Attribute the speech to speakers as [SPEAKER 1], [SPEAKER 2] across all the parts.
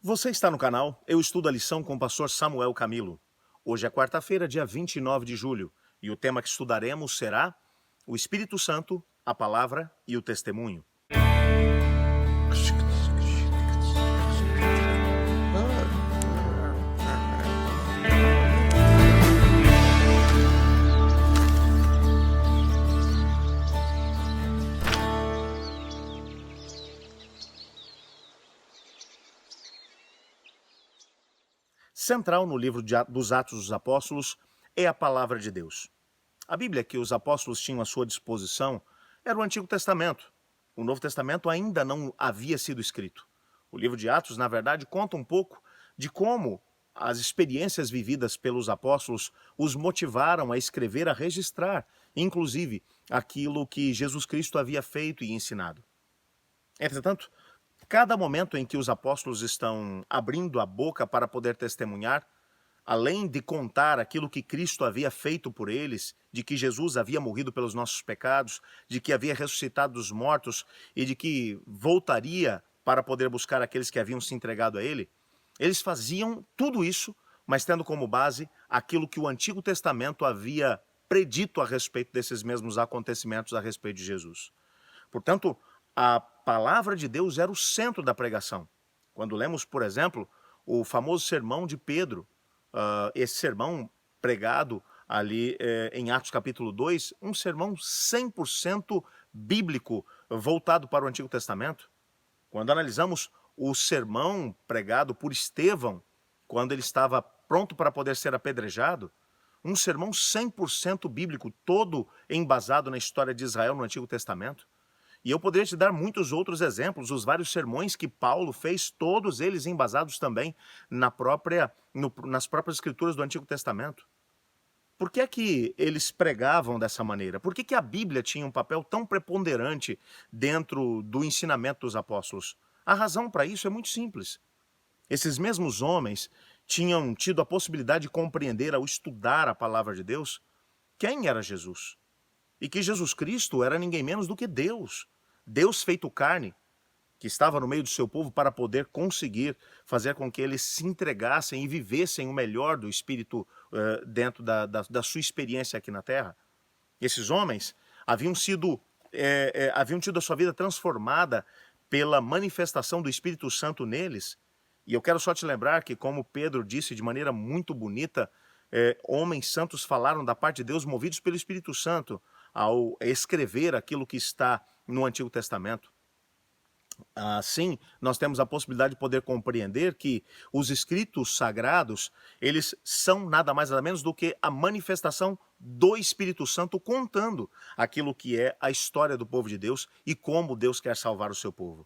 [SPEAKER 1] Você está no canal Eu Estudo a Lição com o pastor Samuel Camilo. Hoje é quarta-feira, dia 29 de julho, e o tema que estudaremos será o Espírito Santo, a Palavra e o Testemunho. Central no livro dos Atos dos Apóstolos é a Palavra de Deus. A Bíblia que os apóstolos tinham à sua disposição era o Antigo Testamento. O Novo Testamento ainda não havia sido escrito. O livro de Atos, na verdade, conta um pouco de como as experiências vividas pelos apóstolos os motivaram a escrever, a registrar, inclusive, aquilo que Jesus Cristo havia feito e ensinado. Entretanto, cada momento em que os apóstolos estão abrindo a boca para poder testemunhar, além de contar aquilo que Cristo havia feito por eles, de que Jesus havia morrido pelos nossos pecados, de que havia ressuscitado dos mortos e de que voltaria para poder buscar aqueles que haviam se entregado a ele, eles faziam tudo isso, mas tendo como base aquilo que o Antigo Testamento havia predito a respeito desses mesmos acontecimentos a respeito de Jesus. Portanto, a palavra de Deus era o centro da pregação. Quando lemos, por exemplo, o famoso sermão de Pedro, esse sermão pregado ali em Atos capítulo 2, um sermão 100% bíblico, voltado para o Antigo Testamento. Quando analisamos o sermão pregado por Estevão, quando ele estava pronto para poder ser apedrejado, um sermão 100% bíblico, todo embasado na história de Israel no Antigo Testamento. E eu poderia te dar muitos outros exemplos, os vários sermões que Paulo fez, todos eles embasados também nas próprias escrituras do Antigo Testamento. Por que é que eles pregavam dessa maneira? Por que que a Bíblia tinha um papel tão preponderante dentro do ensinamento dos apóstolos? A razão para isso é muito simples. Esses mesmos homens tinham tido a possibilidade de compreender, ao estudar a palavra de Deus, quem era Jesus. E que Jesus Cristo era ninguém menos do que Deus. Deus feito carne, que estava no meio do seu povo para poder conseguir fazer com que eles se entregassem e vivessem o melhor do Espírito dentro da sua experiência aqui na Terra. Esses homens haviam tido a sua vida transformada pela manifestação do Espírito Santo neles. E eu quero só te lembrar que, como Pedro disse de maneira muito bonita, homens santos falaram da parte de Deus movidos pelo Espírito Santo ao escrever aquilo que está no Antigo Testamento. Assim, nós temos a possibilidade de poder compreender que os escritos sagrados, eles são nada mais nada menos do que a manifestação do Espírito Santo contando aquilo que é a história do povo de Deus e como Deus quer salvar o seu povo.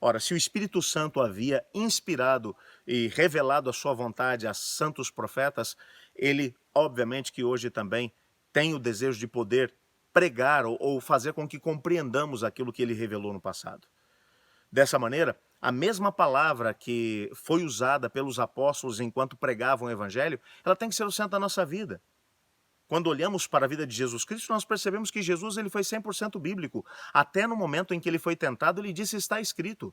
[SPEAKER 1] Ora, se o Espírito Santo havia inspirado e revelado a sua vontade a santos profetas, ele, obviamente, que hoje também tem o desejo de poder pregar ou fazer com que compreendamos aquilo que ele revelou no passado. Dessa maneira, a mesma palavra que foi usada pelos apóstolos enquanto pregavam o evangelho, ela tem que ser o centro da nossa vida. Quando olhamos para a vida de Jesus Cristo, nós percebemos que Jesus ele foi 100% bíblico. Até no momento em que ele foi tentado, ele disse: está escrito.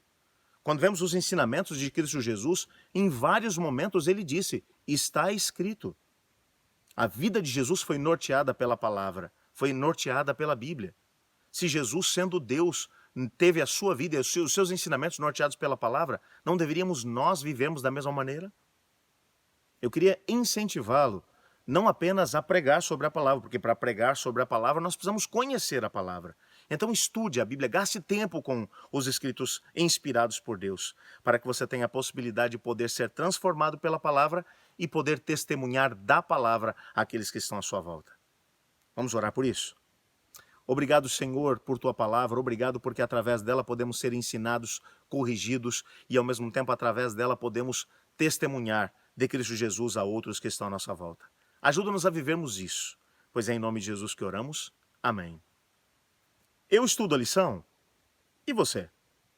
[SPEAKER 1] Quando vemos os ensinamentos de Cristo Jesus, em vários momentos ele disse: está escrito. A vida de Jesus foi norteada pela palavra, foi norteada pela Bíblia. Se Jesus, sendo Deus, teve a sua vida e os seus ensinamentos norteados pela palavra, não deveríamos nós vivermos da mesma maneira? Eu queria incentivá-lo não apenas a pregar sobre a palavra, porque para pregar sobre a palavra nós precisamos conhecer a palavra. Então estude a Bíblia, gaste tempo com os escritos inspirados por Deus, para que você tenha a possibilidade de poder ser transformado pela palavra e poder testemunhar da palavra àqueles que estão à sua volta. Vamos orar por isso? Obrigado, Senhor, por tua palavra. Obrigado porque através dela podemos ser ensinados, corrigidos e ao mesmo tempo através dela podemos testemunhar de Cristo Jesus a outros que estão à nossa volta. Ajuda-nos a vivermos isso, pois é em nome de Jesus que oramos. Amém. Eu estudo a lição. E você?